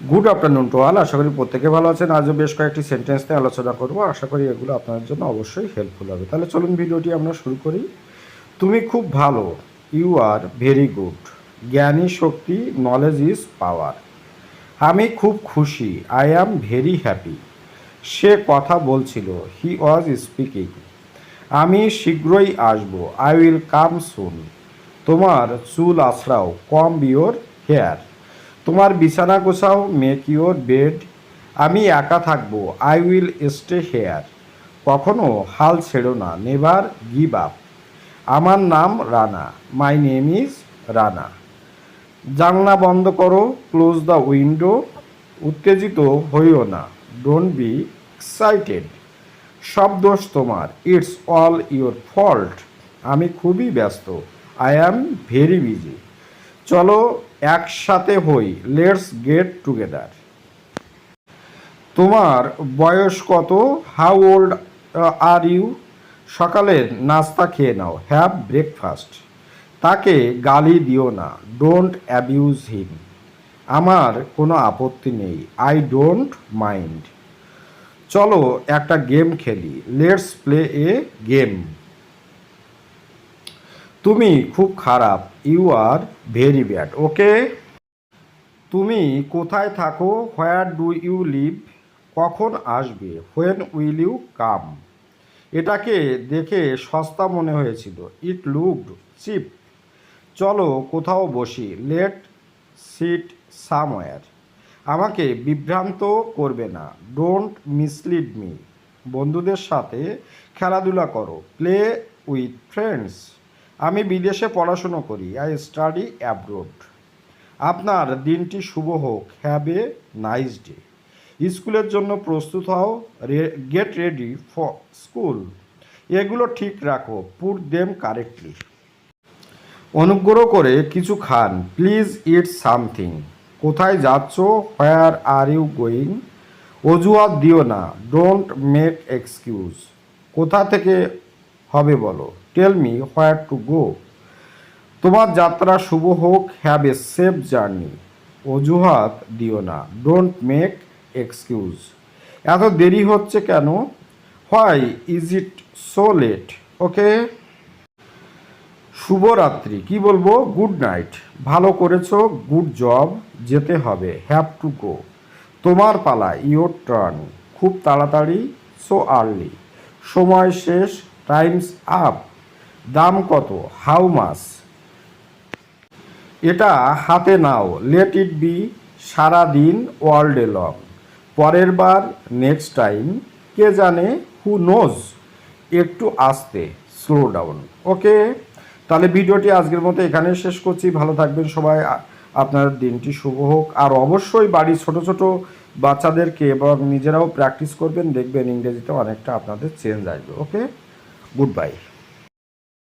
Good afternoon to all. আশা করি প্রত্যেকে ভালো আছেন। আজও বেশ কয়েকটি সেন্টেন্স নিয়ে আলোচনা করবো। আশা করি এগুলো আপনাদের জন্য অবশ্যই হেল্পফুল হবে। তাহলে চলুন ভিডিওটি আমরা শুরু করি। তুমি খুব ভালো, ইউ আর ভেরি গুড। জ্ঞানী শক্তি, নলেজ ইজ পাওয়ার। আমি খুব খুশি, আই অ্যাম ভেরি হ্যাপি। সে কথা বলছিল, হি ওয়াজ স্পিকিং। আমি শীঘ্রই আসবো, আই উইল কাম সুন। তোমার চুল আছড়াও, কম্ব ইয়োর হেয়ার। তোমার বিছানা গোছাও, মেক ইউর বেড। আমি একা থাকবো, আই উইল স্টে হেয়ার। কখনো হাল ছেড়ো না, নেভার গিভ আপ। আমার নাম Rana, my name is Rana. জানলা বন্ধ করো, ক্লোজ দ্য উইন্ডো। উত্তেজিত হইও না, ডোন্ট বি এক্সাইটেড। সব দোষ তোমার, ইটস অল ইউর ফল্ট। আমি খুবই ব্যস্ত, আই অ্যাম ভেরি বিজি। চলো একসাথে হই, লেটস গেট টুগেদার। তোমার বয়স কত, হাউ ওল্ড আর ইউ। সকালের নাস্তা খেয়ে নাও, হ্যাভ ব্রেকফাস্ট। তাকে গালি দিও না, ডোন্ট অ্যাবিউজ হিম। আমার কোনো আপত্তি নেই, আই ডোন্ট মাইন্ড। চলো একটা গেম খেলি, লেটস প্লে এ গেম। তুমি খুব খারাপ, ইউ আর ভেরি ব্যাড, ওকে। তুমি কোথায় থাকো, হোয়ার ডু ইউ লিভ। কখন আসবে, হোয়েন উইল ইউ কাম। এটাকে দেখে সস্তা মনে হয়েছিল, ইট লুকড চিপ। চলো কোথাও বসি, লেট সিট সামওয়্যার। আমাকে বিভ্রান্ত করবে না, ডোন্ট মিসলিড মি। বন্ধুদের সাথে খেলাধুলা করো, প্লে উইথ ফ্রেন্ডস। আমি বিদেশে পড়াশুনো করি, আই স্টাডি অ্যাব্রোড। আপনার দিনটি শুভ হোক, হ্যাভ এ নাইস ডে। স্কুলের জন্য প্রস্তুত হও, গেট রেডি ফর স্কুল। এগুলো ঠিক রাখো, পুট দেম কারেক্টলি। অনুগ্রহ করে কিছু খান, প্লিজ ইট সামথিং। কোথায় যাচ্ছ, হোয়ার আর ইউ গোয়িং। অজুহাত দিও না, ডোন্ট মেক এক্সকিউজ। কোথা থেকে হবে বলো, tell me where to go. তোমার যাত্রা শুভ হোক, হ্যাভ এ সেফ জার্নি। অজুহাত দিও না, ডোন্ট মেক এক্সকিউজ। এত দেরি হচ্ছে কেন, why is it so late, okay. শুভরাত্রি, কি বলবো, গুড নাইট। ভালো করেছো, গুড জব। যেতে হবে, হ্যাভ টু গো। তোমার পালা, ইয়োর টার্ন। খুব তাড়াতাড়ি, সো আর্লি। সময় শেষ, টাইমস আপ। দাম কত, হাউ মাস। এটা হাতে নাও, লেট ইট বি। সারা দিন, অল ডে লং। পরের বার, নেক্সট টাইম। কে জানে, হু নোজ। একটু আস্তে, স্লো ডাউন, ওকে। তাহলে ভিডিওটি আজকের মতো এখানে শেষ করছি। ভালো থাকবেন সবাই, আপনার দিনটি শুভ হোক। আর অবশ্যই বাড়ির ছোট ছোট বাচ্চাদেরকে এবং নিজেরাও প্র্যাকটিস করবেন, দেখবেন ইংরেজিতে অনেকটা আপনাদের চেঞ্জ আসবে, ওকে। Good bye.